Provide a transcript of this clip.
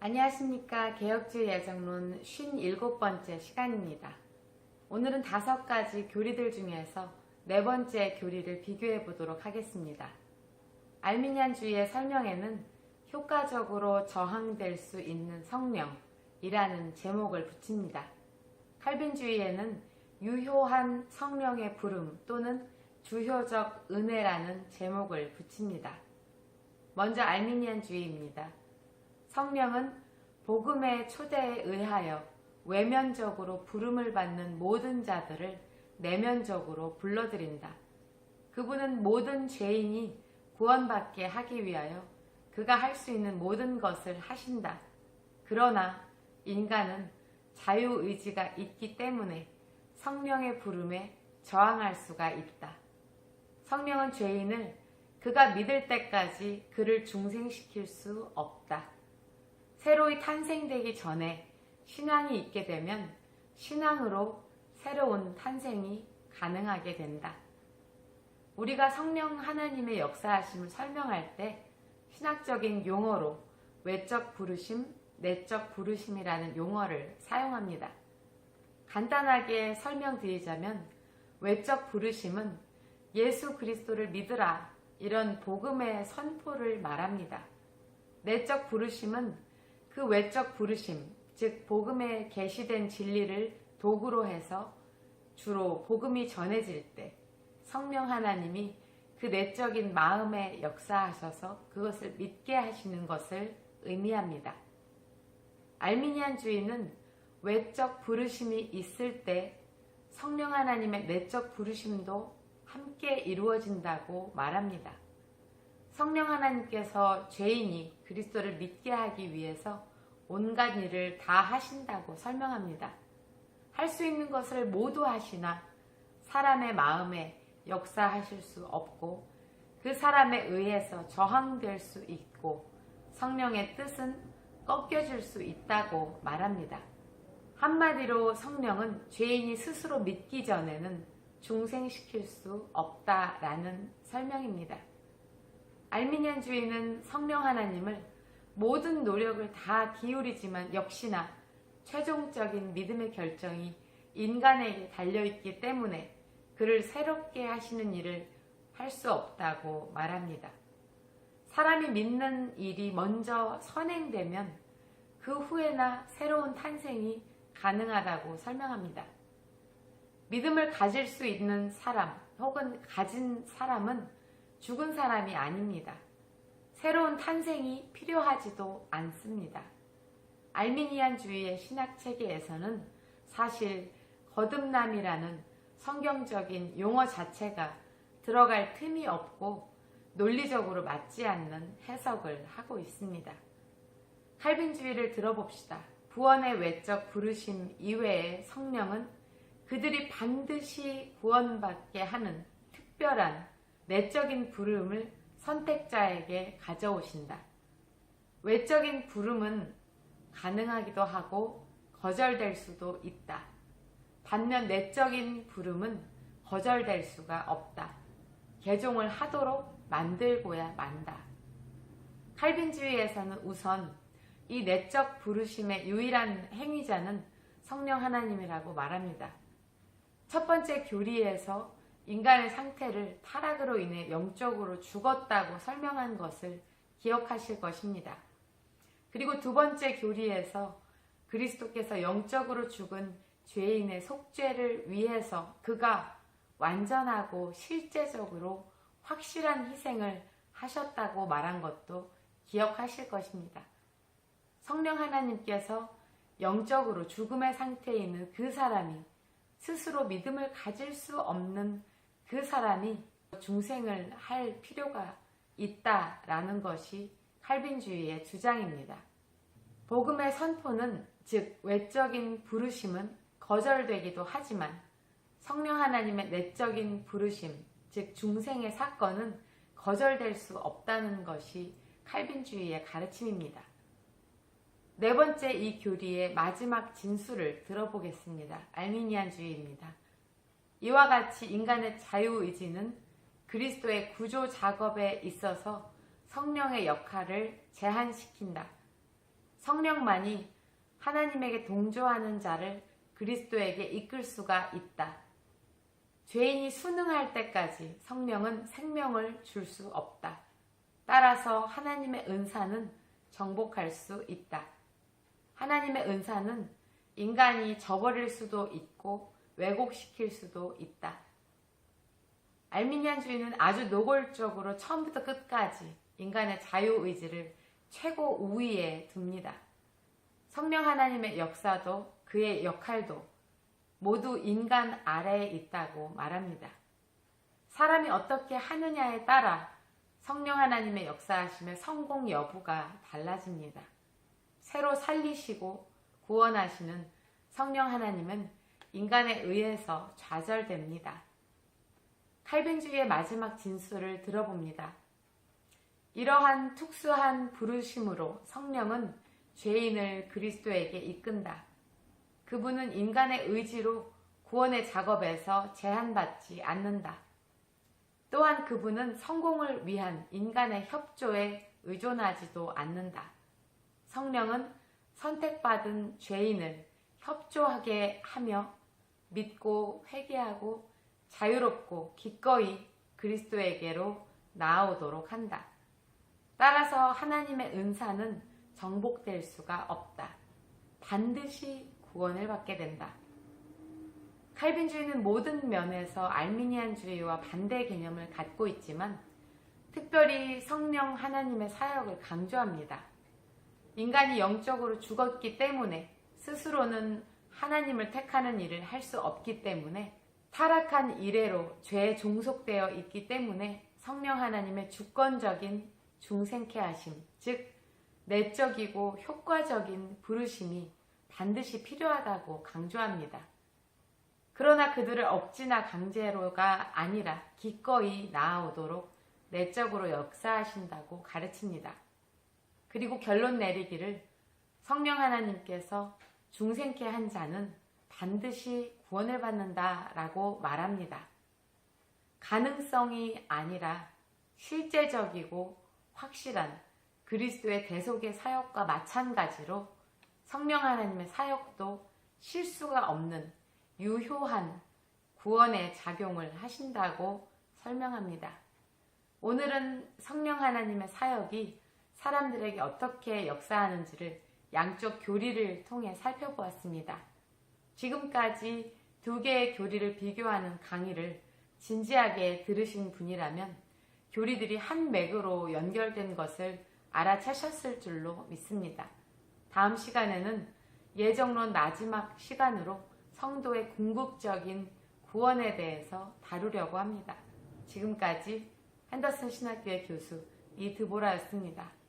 안녕하십니까. 개혁주의 예정론 57번째 시간입니다. 오늘은 5가지 교리들 중에서 4번째 교리를 비교해 보도록 하겠습니다. 알미니안주의의 설명에는 효과적으로 저항될 수 있는 성령이라는 제목을 붙입니다. 칼빈주의에는 유효한 성령의 부름 또는 주효적 은혜라는 제목을 붙입니다. 먼저 알미니안주의입니다. 성령은 복음의 초대에 의하여 외면적으로 부름을 받는 모든 자들을 내면적으로 불러들인다. 그분은 모든 죄인이 구원받게 하기 위하여 그가 할 수 있는 모든 것을 하신다. 그러나 인간은 자유의지가 있기 때문에 성령의 부름에 저항할 수가 있다. 성령은 죄인을 그가 믿을 때까지 그를 중생시킬 수 없다. 새로이 탄생되기 전에 신앙이 있게 되면 신앙으로 새로운 탄생이 가능하게 된다. 우리가 성령 하나님의 역사하심을 설명할 때 신학적인 용어로 외적 부르심, 내적 부르심이라는 용어를 사용합니다. 간단하게 설명드리자면 외적 부르심은 예수 그리스도를 믿으라 이런 복음의 선포를 말합니다. 내적 부르심은 그 외적 부르심, 즉 복음에 계시된 진리를 도구로 해서 주로 복음이 전해질 때 성령 하나님이 그 내적인 마음에 역사하셔서 그것을 믿게 하시는 것을 의미합니다. 알미니안주의는 외적 부르심이 있을 때 성령 하나님의 내적 부르심도 함께 이루어진다고 말합니다. 성령 하나님께서 죄인이 그리스도를 믿게 하기 위해서 온갖 일을 다 하신다고 설명합니다. 할 수 있는 것을 모두 하시나 사람의 마음에 역사하실 수 없고 그 사람에 의해서 저항될 수 있고 성령의 뜻은 꺾여질 수 있다고 말합니다. 한마디로 성령은 죄인이 스스로 믿기 전에는 중생시킬 수 없다라는 설명입니다. 알미니안주의는 성령 하나님을 모든 노력을 다 기울이지만 역시나 최종적인 믿음의 결정이 인간에게 달려있기 때문에 그를 새롭게 하시는 일을 할 수 없다고 말합니다. 사람이 믿는 일이 먼저 선행되면 그 후에나 새로운 탄생이 가능하다고 설명합니다. 믿음을 가질 수 있는 사람 혹은 가진 사람은 죽은 사람이 아닙니다. 새로운 탄생이 필요하지도 않습니다. 알미니안주의의 신학체계에서는 사실 거듭남이라는 성경적인 용어 자체가 들어갈 틈이 없고 논리적으로 맞지 않는 해석을 하고 있습니다. 칼빈주의를 들어봅시다. 구원의 외적 부르심 이외의 성령은 그들이 반드시 구원받게 하는 특별한 내적인 부름을 선택자에게 가져오신다. 외적인 부름은 가능하기도 하고 거절될 수도 있다. 반면 내적인 부름은 거절될 수가 없다. 개종을 하도록 만들고야 만다. 칼빈주의에서는 우선 이 내적 부르심의 유일한 행위자는 성령 하나님이라고 말합니다. 첫 번째 교리에서 인간의 상태를 타락으로 인해 영적으로 죽었다고 설명한 것을 기억하실 것입니다. 그리고 두 번째 교리에서 그리스도께서 영적으로 죽은 죄인의 속죄를 위해서 그가 완전하고 실제적으로 확실한 희생을 하셨다고 말한 것도 기억하실 것입니다. 성령 하나님께서 영적으로 죽음의 상태에 있는 그 사람이 스스로 믿음을 가질 수 없는 그 사람이 중생을 할 필요가 있다라는 것이 칼빈주의의 주장입니다. 복음의 선포는 즉 외적인 부르심은 거절되기도 하지만 성령 하나님의 내적인 부르심 즉 중생의 사건은 거절될 수 없다는 것이 칼빈주의의 가르침입니다. 네 번째 이 교리의 마지막 진수를 들어보겠습니다. 알미니안주의입니다. 이와 같이 인간의 자유의지는 그리스도의 구조 작업에 있어서 성령의 역할을 제한시킨다. 성령만이 하나님에게 동조하는 자를 그리스도에게 이끌 수가 있다. 죄인이 순응할 때까지 성령은 생명을 줄 수 없다. 따라서 하나님의 은사는 정복할 수 있다. 하나님의 은사는 인간이 저버릴 수도 있고 왜곡시킬 수도 있다. 알미니안주의는 아주 노골적으로 처음부터 끝까지 인간의 자유의지를 최고 우위에 둡니다. 성령 하나님의 역사도 그의 역할도 모두 인간 아래에 있다고 말합니다. 사람이 어떻게 하느냐에 따라 성령 하나님의 역사하심의 성공 여부가 달라집니다. 새로 살리시고 구원하시는 성령 하나님은 인간에 의해서 좌절됩니다. 칼빈주의의 마지막 진술을 들어봅니다. 이러한 특수한 부르심으로 성령은 죄인을 그리스도에게 이끈다. 그분은 인간의 의지로 구원의 작업에서 제한받지 않는다. 또한 그분은 성공을 위한 인간의 협조에 의존하지도 않는다. 성령은 선택받은 죄인을 협조하게 하며 믿고 회개하고 자유롭고 기꺼이 그리스도에게로 나아오도록 한다. 따라서 하나님의 은사는 정복될 수가 없다. 반드시 구원을 받게 된다. 칼빈주의는 모든 면에서 알미니안주의와 반대 개념을 갖고 있지만 특별히 성령 하나님의 사역을 강조합니다. 인간이 영적으로 죽었기 때문에 스스로는 하나님을 택하는 일을 할 수 없기 때문에 타락한 이래로 죄에 종속되어 있기 때문에 성령 하나님의 주권적인 중생케 하심, 즉 내적이고 효과적인 부르심이 반드시 필요하다고 강조합니다. 그러나 그들을 억지나 강제로가 아니라 기꺼이 나아오도록 내적으로 역사하신다고 가르칩니다. 그리고 결론 내리기를 성령 하나님께서 중생케 한 자는 반드시 구원을 받는다라고 말합니다. 가능성이 아니라 실제적이고 확실한 그리스도의 대속의 사역과 마찬가지로 성령 하나님의 사역도 실수가 없는 유효한 구원의 작용을 하신다고 설명합니다. 오늘은 성령 하나님의 사역이 사람들에게 어떻게 역사하는지를 양쪽 교리를 통해 살펴보았습니다. 지금까지 두 개의 교리를 비교하는 강의를 진지하게 들으신 분이라면 교리들이 한 맥으로 연결된 것을 알아차셨을 줄로 믿습니다. 다음 시간에는 예정론 마지막 시간으로 성도의 궁극적인 구원에 대해서 다루려고 합니다. 지금까지 핸더슨 신학교의 교수 이드보라였습니다.